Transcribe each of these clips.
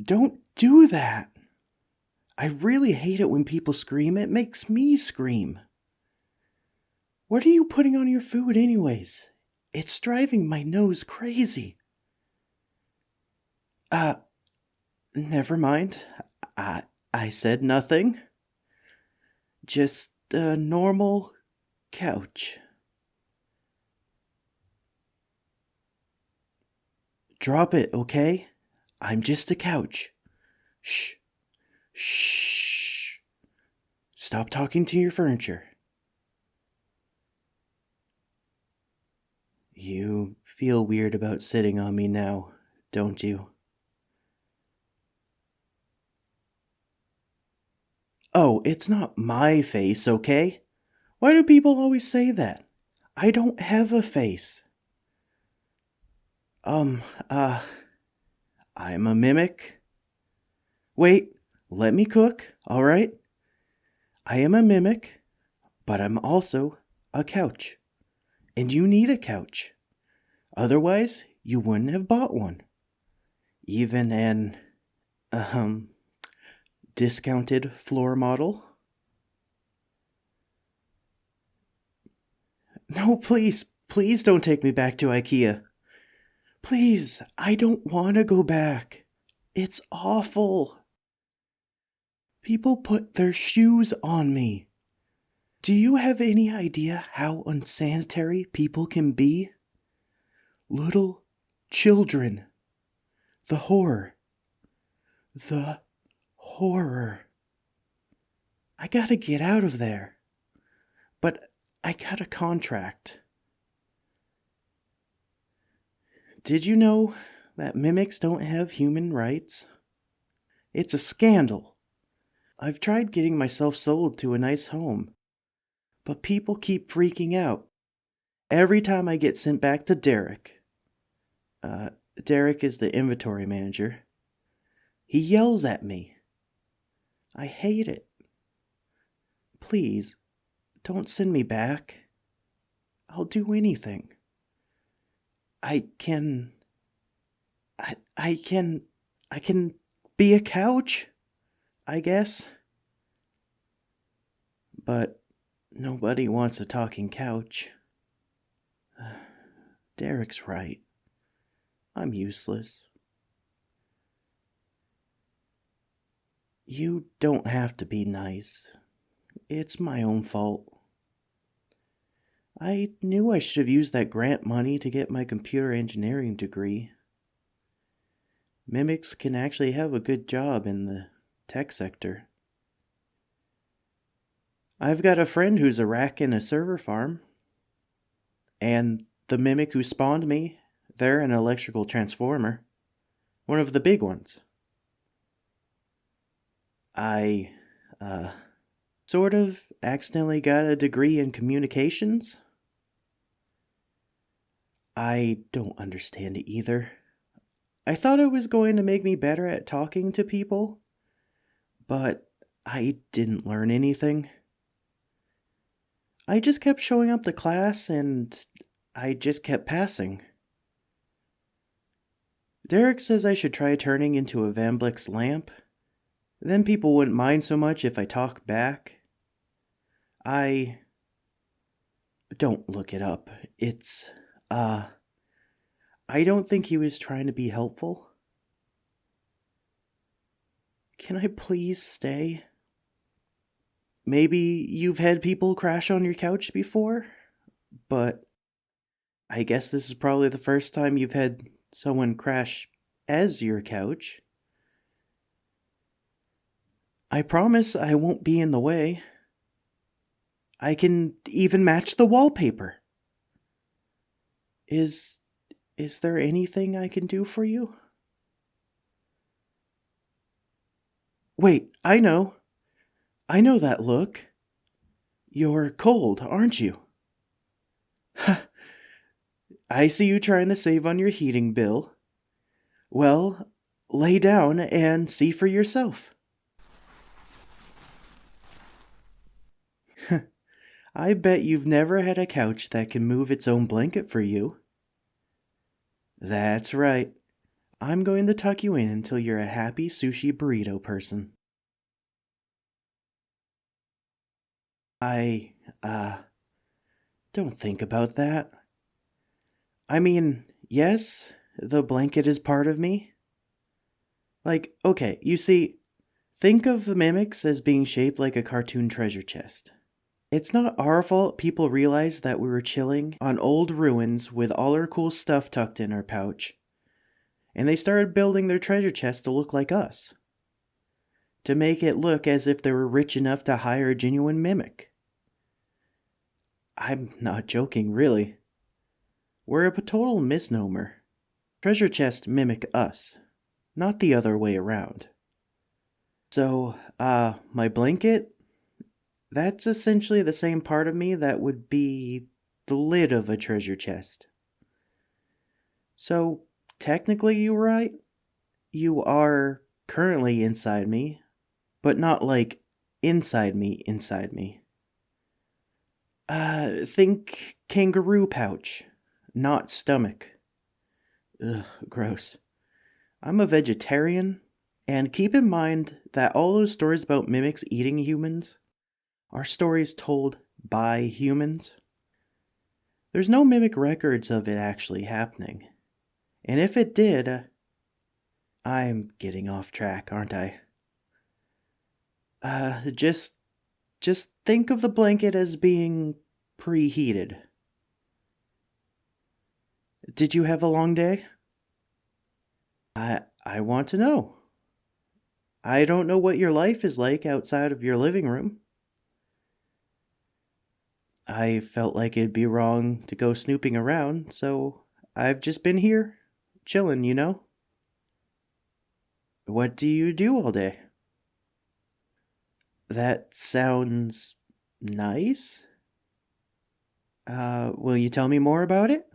Don't do that. I really hate it when people scream. It makes me scream. What are you putting on your food anyways? It's driving my nose crazy. Never mind. I said nothing. Just a normal couch. Drop it, okay? I'm just a couch. Shh. Shh. Stop talking to your furniture. You feel weird about sitting on me now, don't you? Oh, it's not my face, okay? Why do people always say that? I don't have a face. Um, uh, I'm a mimic. Wait, let me cook, alright? I am a mimic, but I'm also a couch. And you need a couch. Otherwise, you wouldn't have bought one. Even an, discounted floor model? No, please don't take me back to IKEA. Please, I don't want to go back. It's awful. People put their shoes on me. Do you have any idea how unsanitary people can be? Little children. The horror. The horror. I gotta get out of there. But I got a contract. Did you know that mimics don't have human rights? It's a scandal. I've tried getting myself sold to a nice home, but people keep freaking out. Every time I get sent back to Derek. Derek is the inventory manager. He yells at me. I hate it. Please, don't send me back. I'll do anything. I can be a couch, I guess. But nobody wants a talking couch. Derek's right. I'm useless. You don't have to be nice. It's my own fault. I knew I should have used that grant money to get my computer engineering degree. Mimics can actually have a good job in the tech sector. I've got a friend who's a rack in a server farm. And the mimic who spawned me, they're an electrical transformer. One of the big ones. I, sort of accidentally got a degree in communications. I don't understand it either. I thought it was going to make me better at talking to people, but I didn't learn anything. I just kept showing up to class and I just kept passing. Derek says I should try turning into a Vamblix lamp. Then people wouldn't mind so much if I talk back. Don't look it up. It's, I don't think he was trying to be helpful. Can I please stay? Maybe you've had people crash on your couch before, but I guess this is probably the first time you've had someone crash as your couch. I promise I won't be in the way. I can even match the wallpaper. Is there anything I can do for you? Wait, I know. I know that look. You're cold, aren't you? I see you trying to save on your heating bill. Well, lay down and see for yourself. I bet you've never had a couch that can move its own blanket for you. That's right. I'm going to tuck you in until you're a happy sushi burrito person. I, uh, don't think about that. I mean, yes, the blanket is part of me. Like, okay, you see, think of the mimics as being shaped like a cartoon treasure chest. It's not our fault people realized that we were chilling on old ruins with all our cool stuff tucked in our pouch, and they started building their treasure chest to look like us, to make it look as if they were rich enough to hire a genuine mimic. I'm not joking, really. We're a total misnomer. Treasure chests mimic us, not the other way around. So, my blanket? That's essentially the same part of me that would be the lid of a treasure chest. So, technically, you're right. You are currently inside me, but not like inside me, inside me. Think kangaroo pouch, not stomach. Ugh, gross. I'm a vegetarian, and keep in mind that all those stories about mimics eating humans are stories told by humans. There's no mimic records of it actually happening. And if it did, I'm getting off track, aren't I? Uh, just just think of the blanket as being preheated. Did you have a long day? I want to know. I don't know what your life is like outside of your living room. I felt like it'd be wrong to go snooping around, so I've just been here, chillin', you know? What do you do all day? That sounds nice. Will you tell me more about it?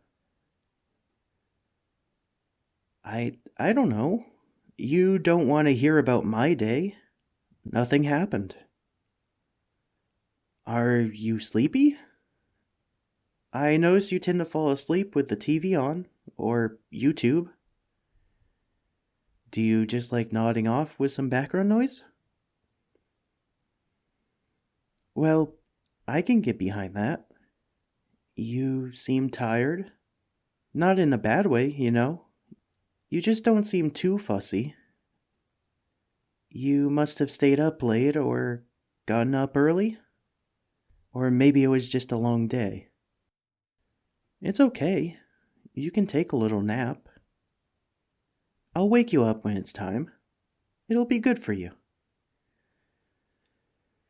I don't know. You don't want to hear about my day. Nothing happened. Are you sleepy? I notice you tend to fall asleep with the TV on, or YouTube. Do you just like nodding off with some background noise? Well, I can get behind that. You seem tired. Not in a bad way, you know. You just don't seem too fussy. You must have stayed up late or gotten up early. Or maybe it was just a long day. It's okay. You can take a little nap. I'll wake you up when it's time. It'll be good for you.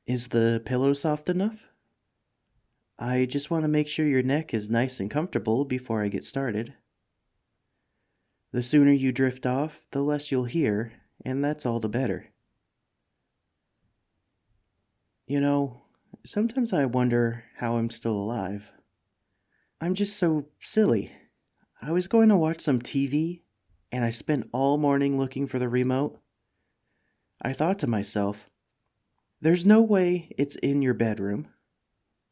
Is the pillow soft enough? I just want to make sure your neck is nice and comfortable before I get started. The sooner you drift off, the less you'll hear, and that's all the better. You know, sometimes I wonder how I'm still alive. I'm just so silly. I was going to watch some TV, and I spent all morning looking for the remote. I thought to myself, there's no way it's in your bedroom.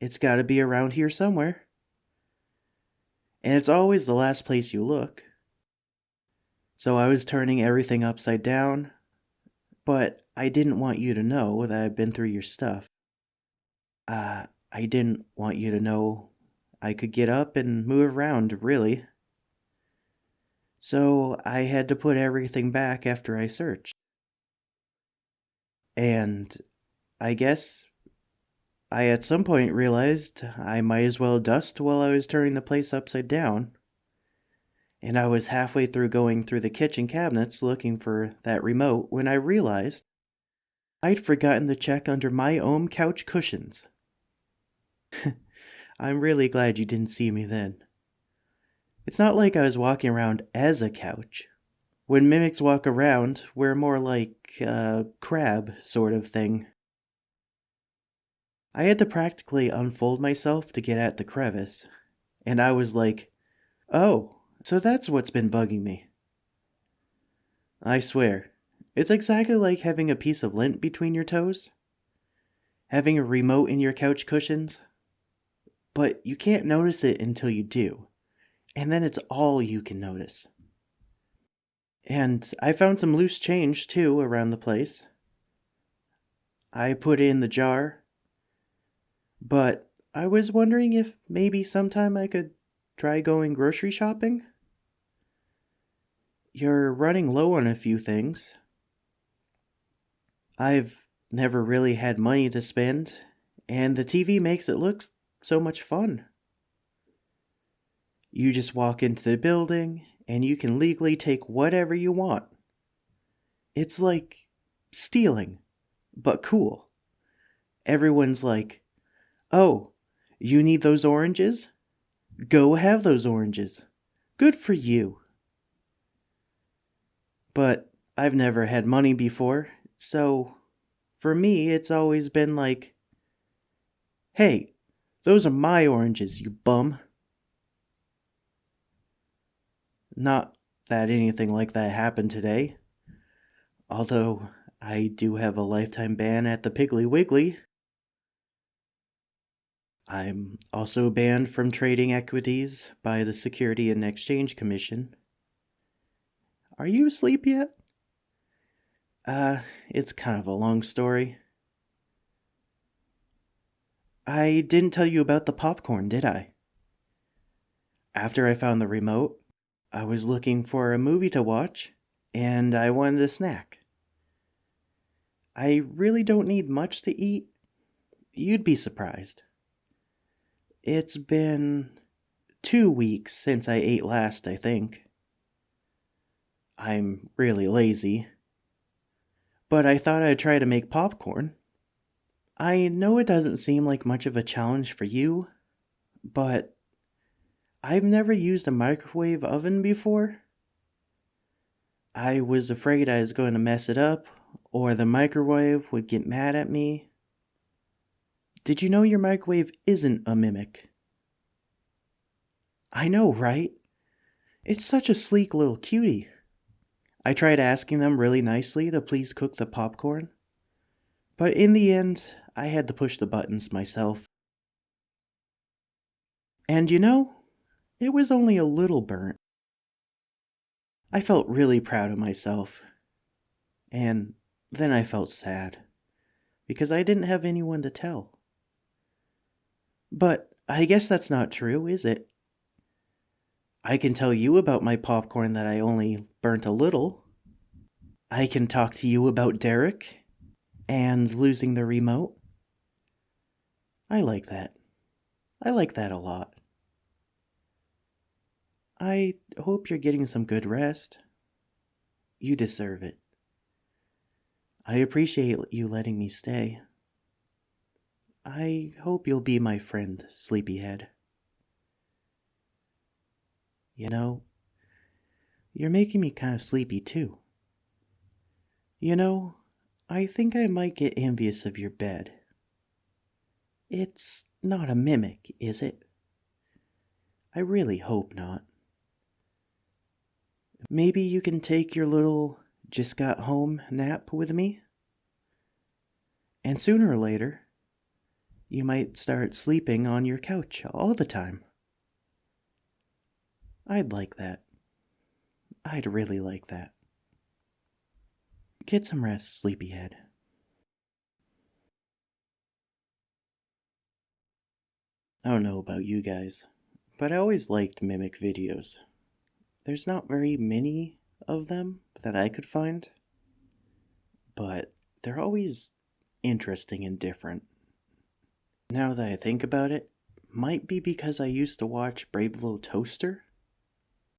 It's gotta be around here somewhere. And it's always the last place you look. So I was turning everything upside down, but I didn't want you to know that I've been through your stuff. I didn't want you to know I could get up and move around, really. So I had to put everything back after I searched. And I guess I at some point realized I might as well dust while I was turning the place upside down. And I was halfway through going through the kitchen cabinets looking for that remote when I realized I'd forgotten to check under my own couch cushions. I'm really glad you didn't see me then. It's not like I was walking around as a couch. When mimics walk around, we're more like a crab sort of thing. I had to practically unfold myself to get at the crevice, and I was like, oh, so that's what's been bugging me. I swear, it's exactly like having a piece of lint between your toes, having a remote in your couch cushions, but you can't notice it until you do, and then it's all you can notice. And I found some loose change, too, around the place. I put it in the jar, but I was wondering if maybe sometime I could try going grocery shopping? You're running low on a few things. I've never really had money to spend, and the TV makes it look so much fun. You just walk into the building, and you can legally take whatever you want. It's like stealing, but cool. Everyone's like, oh, you need those oranges? Go have those oranges. Good for you. But I've never had money before, so for me it's always been like, hey, those are my oranges, you bum. Not that anything like that happened today, although I do have a lifetime ban at the Piggly Wiggly. I'm also banned from trading equities by the Security and Exchange Commission. Are you asleep yet? It's kind of a long story. I didn't tell you about the popcorn, did I? After I found the remote, I was looking for a movie to watch, and I wanted a snack. I really don't need much to eat. You'd be surprised. It's been 2 weeks since I ate last, I think. I'm really lazy. But I thought I'd try to make popcorn. I know it doesn't seem like much of a challenge for you, but I've never used a microwave oven before. I was afraid I was going to mess it up, or the microwave would get mad at me. Did you know your microwave isn't a mimic? I know, right? It's such a sleek little cutie. I tried asking them really nicely to please cook the popcorn, but in the end, I had to push the buttons myself. And you know, it was only a little burnt. I felt really proud of myself. And then I felt sad, because I didn't have anyone to tell. But I guess that's not true, is it? I can tell you about my popcorn that I only burnt a little. I can talk to you about Derek and losing the remote. I like that. I like that a lot. I hope you're getting some good rest. You deserve it. I appreciate you letting me stay. I hope you'll be my friend, Sleepyhead. You know, you're making me kind of sleepy too. You know, I think I might get envious of your bed. It's not a mimic, is it? I really hope not. Maybe you can take your little just got home nap with me? And sooner or later, you might start sleeping on your couch all the time. I'd like that. I'd really like that. Get some rest, sleepyhead. I don't know about you guys, but I always liked mimic videos. There's not very many of them that I could find, but they're always interesting and different. Now that I think about it, might be because I used to watch Brave Little Toaster.